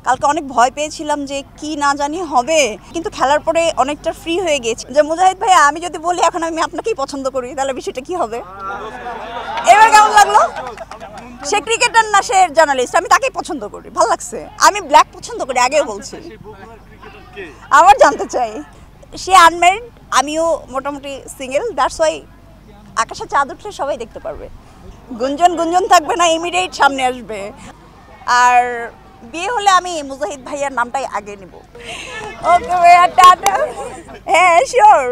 কালকে অনেক ভয় পেয়েছিলাম যে কি না জানি হবে, কিন্তু খেলার পরে অনেকটা ফ্রি হয়ে গেছি। যে মুজাহিদ ভাইয়া, আমি যদি বলি এখন আমি আপনাকেই পছন্দ করি, তাহলে বিষয়টা কি হবে? এবার কেমন লাগলো? সে ক্রিকেটার না, সে জার্নালিস্ট, আমি তাকেই পছন্দ করি, ভালো লাগছে। আমি ব্ল্যাক পছন্দ করি, আগেও বলছি। আবার জানতে চাই, সে আনম্যারিড, আমিও মোটামুটি সিঙ্গেল, দ্যাটস ওয়াই আকাশে চাঁদ উঠলে সবাই দেখতে পারবে। গুঞ্জন গুঞ্জন থাকবে না, ইমিডিয়েট সামনে আসবে। আর বিয়ে হলে আমি মুজাহিদ ভাইয়ার নামটাই আগে নিব। ওকে ভাইয়া, টাটা। হ্যাঁ শিওর,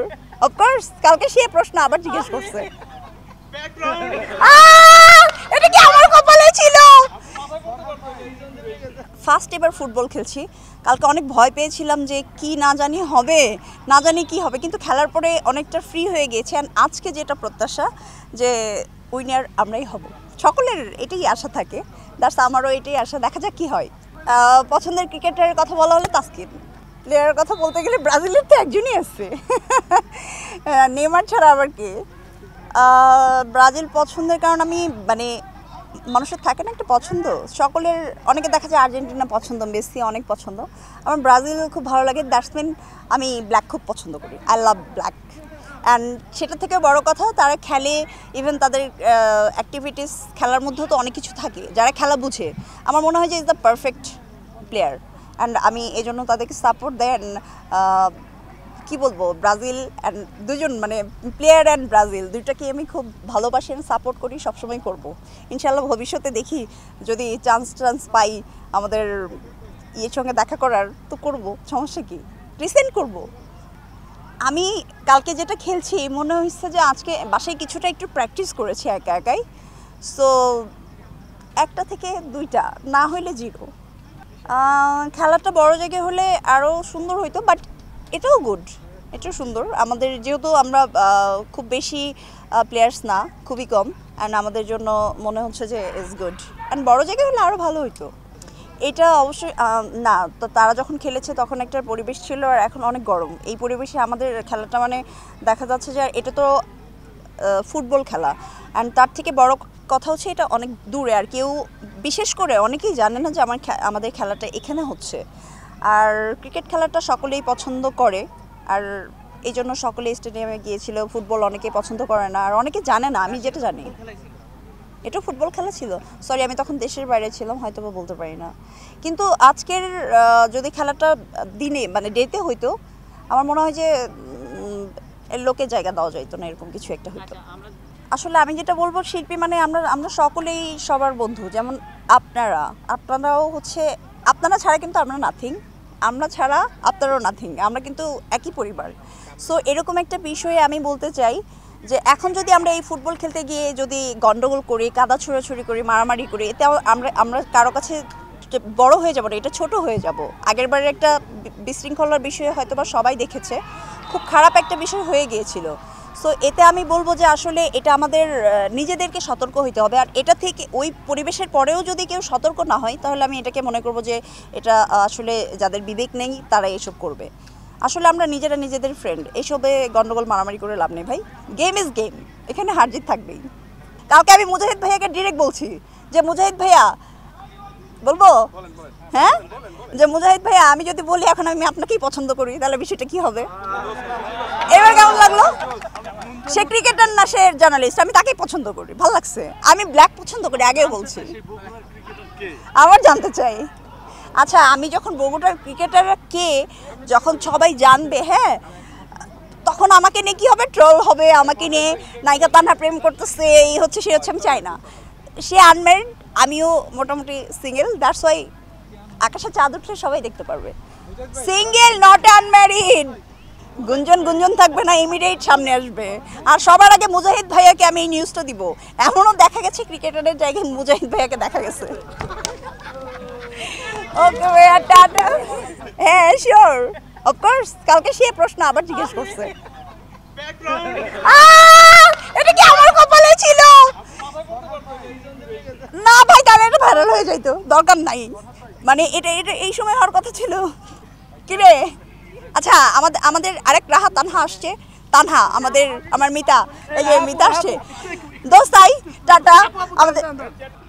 অফকোর্স। কালকে সে প্রশ্ন আবার জিজ্ঞেস করছে। এটা কি আমার কপালে ছিল? ফার্স্ট এবার ফুটবল খেলছি। কালকে অনেক ভয় পেয়েছিলাম যে কি না জানি হবে, না জানি কি হবে, কিন্তু খেলার পরে অনেকটা ফ্রি হয়ে গেছে। অ্যান্ড আজকে যেটা প্রত্যাশা যে উইনার আমরাই হব, সকলের এটাই আশা থাকে। দ্যাটস আমারও এটাই আশা, দেখা যাক কি হয়। পছন্দের ক্রিকেটারের কথা বলা হলে তাসকিন। প্লেয়ারের কথা বলতে গেলে ব্রাজিলের তো একজনই আছে, নেইমার ছাড়া আবার কে। ব্রাজিল পছন্দের কারণ আমি মানে মানুষের থাকে না একটা পছন্দ, সকলের। অনেকে দেখা যায় আর্জেন্টিনা পছন্দ, মেসি অনেক পছন্দ, আমার ব্রাজিল খুব ভালো লাগে। দ্যাটস মিন আমি ব্ল্যাক খুব পছন্দ করি, আই লাভ ব্ল্যাক। অ্যান্ড সেটা থেকে বড় কথা, তারা খেলে, ইভেন তাদের অ্যাক্টিভিটিস, খেলার মধ্যেও তো অনেক কিছু থাকে। যারা খেলা বুঝে, আমার মনে হয় যে is the perfect player. And আমি এই জন্য তাদেরকে সাপোর্ট দেন। কি বলবো, ব্রাজিল অ্যান্ড দুজন, মানে প্লেয়ার অ্যান্ড ব্রাজিল দুইটাকে আমি খুব ভালোবাসি, সাপোর্ট করি, সবসময় করব। ইনশাল্লাহ ভবিষ্যতে দেখি যদি চান্স পাই আমাদের ইয়ের সঙ্গে দেখা করার, তো করব, সমস্যা কি, রিসেন্ট করব। আমি কালকে যেটা খেলছি, মনে হচ্ছে যে আজকে বাসায় কিছুটা একটু প্র্যাকটিস করেছি একা একাই। সো 1টা থেকে 2টা, না হইলে 0। খেলাটা বড় জায়গায় হলে আরও সুন্দর হইতো, বাট এটাও গুড, এটাও সুন্দর। আমাদের যেহেতু আমরা খুব বেশি প্লেয়ার্স না, খুবই কম, অ্যান্ড আমাদের জন্য মনে হচ্ছে যে ইজ গুড। অ্যান্ড বড় জায়গায় হলে আরও ভালো হইতো। এটা অবশ্যই না, তো তারা যখন খেলেছে তখন একটা পরিবেশ ছিল, আর এখন অনেক গরম। এই পরিবেশে আমাদের খেলাটা, মানে দেখা যাচ্ছে যে এটা তো ফুটবল খেলা, অ্যান্ড তার থেকে বড় কথা হচ্ছে এটা অনেক দূরে, আর কেউ বিশেষ করে অনেকেই জানে না যে আমাদের খেলাটা এখানে হচ্ছে। আর ক্রিকেট খেলাটা সকলেই পছন্দ করে, আর এই জন্য সকলে স্টেডিয়ামে গিয়েছিল। ফুটবল অনেকেই পছন্দ করে না, আর অনেকে জানে না, আমি যেটা জানি এটা ফুটবল খেলা ছিল। সরি, আমি তখন দেশের বাইরে ছিলাম, হয়তো বা বলতে পারি না। কিন্তু আজকের যদি খেলাটা দিনে, মানে ডেতে হইতো, আমার মনে হয় যে লোকের জায়গা দেওয়া যাইতো না, এরকম কিছু একটা হইতো। আসলে আমি যেটা বলবো, শিল্পী মানে আমরা সকলেই সবার বন্ধু। যেমন আপনারাও হচ্ছে, আপনারা ছাড়া কিন্তু আমরা নাথিং, আমরা ছাড়া আপনারাও নাথিং, আমরা কিন্তু একই পরিবার। সো এরকম একটা বিষয়ে আমি বলতে চাই যে এখন যদি আমরা এই ফুটবল খেলতে গিয়ে যদি গন্ডগোল করি, কাদা ছোড়াছুড়ি করি, মারামারি করি, এতে আমরা কারো কাছে বড় হয়ে যাব না, এটা ছোট হয়ে যাব। আগেরবারের একটা বিশৃঙ্খলার বিষয়ে হয়তো বা সবাই দেখেছে, খুব খারাপ একটা বিষয় হয়ে গিয়েছিল। সো এতে আমি বলবো যে আসলে এটা আমাদের নিজেদেরকে সতর্ক হইতে হবে। আর এটা থেকে, ওই পরিবেশের পরেও যদি কেউ সতর্ক না হয়, তাহলে আমি এটাকে মনে করব যে এটা আসলে যাদের বিবেক নেই তারা এসব করবে। আসলে আমরা নিজেরা নিজেদের ফ্রেন্ড, এসবে গন্ডগোল মারামারি করে লাভ নেই ভাই। গেম ইজ গেম, এখানে হার জিত থাকবেই। কালকে আমি মুজাহিদ ভাইয়াকে ডিরেক্ট বলছি যে মুজাহিদ ভাইয়া, বলবো হ্যাঁ, যে মুজাহিদ ভাইয়া, আমি যদি বলি এখন আমি আপনাকেই পছন্দ করি, তাহলে বিষয়টা কি হবে? এবার কেমন লাগলো? সে ক্রিকেটার না, সে জার্নালিস্ট, আমি তাকেই পছন্দ করি, ভালো লাগছে। আমি ব্ল্যাক পছন্দ করি, আগেও বলছি। আবার জানতে চাই। আচ্ছা, আমি যখন বগুড়ার ক্রিকেটার কে যখন সবাই জানবে, হ্যাঁ, তখন আমাকে নিয়ে কী হবে, ট্রল হবে, আমাকে নিয়ে নায়িকা তানহা প্রেম করতেছে, এই হচ্ছে সে হচ্ছে, আমি চাই না। সে আনম্যারিড, আমিও মোটামুটি সিঙ্গেল, দ্যাটস ওয়াই আকাশে চাঁদ উঠলে সবাই দেখতে পারবে। Single, not unmarried. গুঞ্জন গুঞ্জন থাকবে না, ইমিডিয়েট সামনে আসবে। আর সবার আগে মুজাহিদ ভাইয়াকে আমি এই নিউজটা দিব। এমনও দেখা গেছে ক্রিকেটারের জায়গায় মুজাহিদ ভাইয়াকে দেখা গেছে। ওকে ভাইয়া, টাটা। হ্যাঁ শিওর, অফকোর্স। কালকে সে প্রশ্ন আবার জিজ্ঞেস করছে। এটা কি আমার কপালে ছিল? না ভাই, তাহলে এটা ভাইরাল হয়ে যাইতো, দরকার নাই। মানে এটা এই সময় হওয়ার কথা ছিল। কি রে? আচ্ছা, আমাদের আরেক রাহা তানহা আসছে। তানহা, আমার মিতা, এই যে মিতা আসছে। দোস্ত তাই টাটা। আমাদের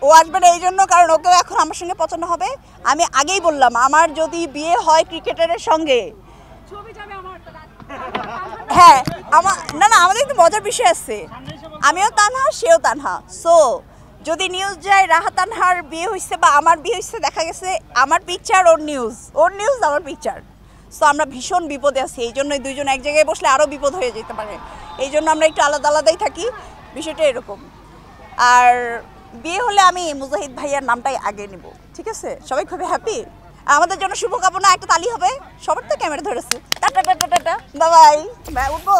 ও আসবে না এই জন্য, কারণ ওকেও এখন আমার সঙ্গে পছন্দ হবে। আমি আগেই বললাম আমার যদি বিয়ে হয় ক্রিকেটারের সঙ্গে, হ্যাঁ আমার না না আমাদের একটু মজার বিষয় আছে, আমিও তানহা সেও তানহা। সো যদি নিউজ যায় রাহা তানহার বিয়ে হয়েছে বা আমার বিয়ে হয়েছে, দেখা গেছে আমার পিকচার ওর নিউজ, ওর নিউজ আমার পিকচার। সো আমরা ভীষণ বিপদে আছি, এই জন্যই দুইজন এক জায়গায় বসলে আরও বিপদ হয়ে যেতে পারে, এই জন্য আমরা একটু আলাদা আলাদাই থাকি, বিষয়টা এরকম। আর বিয়ে হলে আমি মুজাহিদ ভাইয়ার নামটাই আগে নিব, ঠিক আছে? সবাই খুবই হ্যাপি, আমাদের জন্য শুভকামনা, একটা তালি হবে। সবার তো ক্যামেরা ধরেছে, টাটা টাটা টাটা, বাবাই, উঠবো।